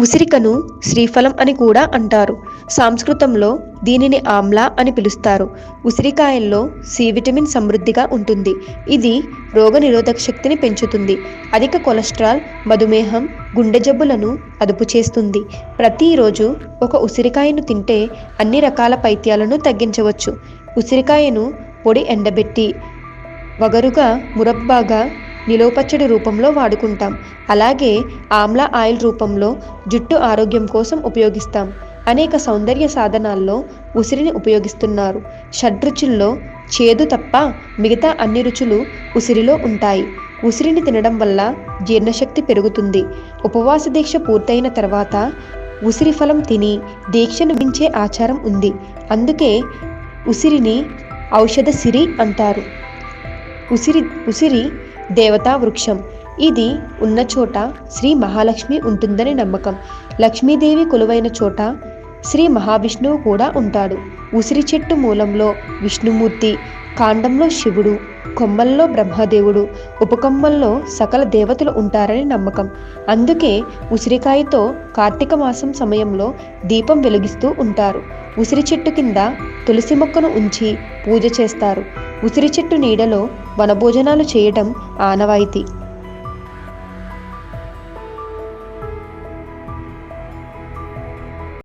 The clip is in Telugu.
ఉసిరికను శ్రీఫలం అని కూడా అంటారు. సంస్కృతంలో దీనిని ఆమ్లా అని పిలుస్తారు. ఉసిరికాయల్లో సి విటమిన్ సమృద్ధిగా ఉంటుంది. ఇది రోగనిరోధక శక్తిని పెంచుతుంది. అధిక కొలెస్ట్రాల్, మధుమేహం, గుండె జబ్బులను అదుపు చేస్తుంది. ప్రతిరోజు ఒక ఉసిరికాయను తింటే అన్ని రకాల పైత్యాలను తగ్గించవచ్చు. ఉసిరికాయను పొడి ఎండబెట్టి వగరుగా, మురబ్బాగా, నిలువపచ్చడి రూపంలో వాడుకుంటాం. అలాగే ఆమ్లా ఆయిల్ రూపంలో జుట్టు ఆరోగ్యం కోసం ఉపయోగిస్తాం. అనేక సౌందర్య సాధనాల్లో ఉసిరిని ఉపయోగిస్తున్నారు. షడ్రుచుల్లో చేదు తప్ప మిగతా అన్ని రుచులు ఉసిరిలో ఉంటాయి. ఉసిరిని తినడం వల్ల జీర్ణశక్తి పెరుగుతుంది. ఉపవాస దీక్ష పూర్తయిన తర్వాత ఉసిరి ఫలం తిని దీక్షను మించే ఆచారం ఉంది. అందుకే ఉసిరిని ఔషధ సిరి అంటారు. ఉసిరి దేవతా వృక్షం. ఇది ఉన్న చోట శ్రీ మహాలక్ష్మి ఉంటుందని నమ్మకం. లక్ష్మీదేవి కొలువైన చోట శ్రీ మహావిష్ణువు కూడా ఉంటాడు. ఉసిరి చెట్టు మూలంలో విష్ణుమూర్తి, కాండంలో శివుడు, కొమ్మల్లో బ్రహ్మదేవుడు, ఉపకొమ్మల్లో సకల దేవతలు ఉంటారని నమ్మకం. అందుకే ఉసిరికాయతో కార్తీక మాసం సమయంలో దీపం వెలిగిస్తూ ఉంటారు. ఉసిరి చెట్టు కింద తులసి మొక్కను ఉంచి పూజ చేస్తారు. ఉసిరి చెట్టు నీడలో వనభోజనాలు చేయటం ఆనవాయితీ.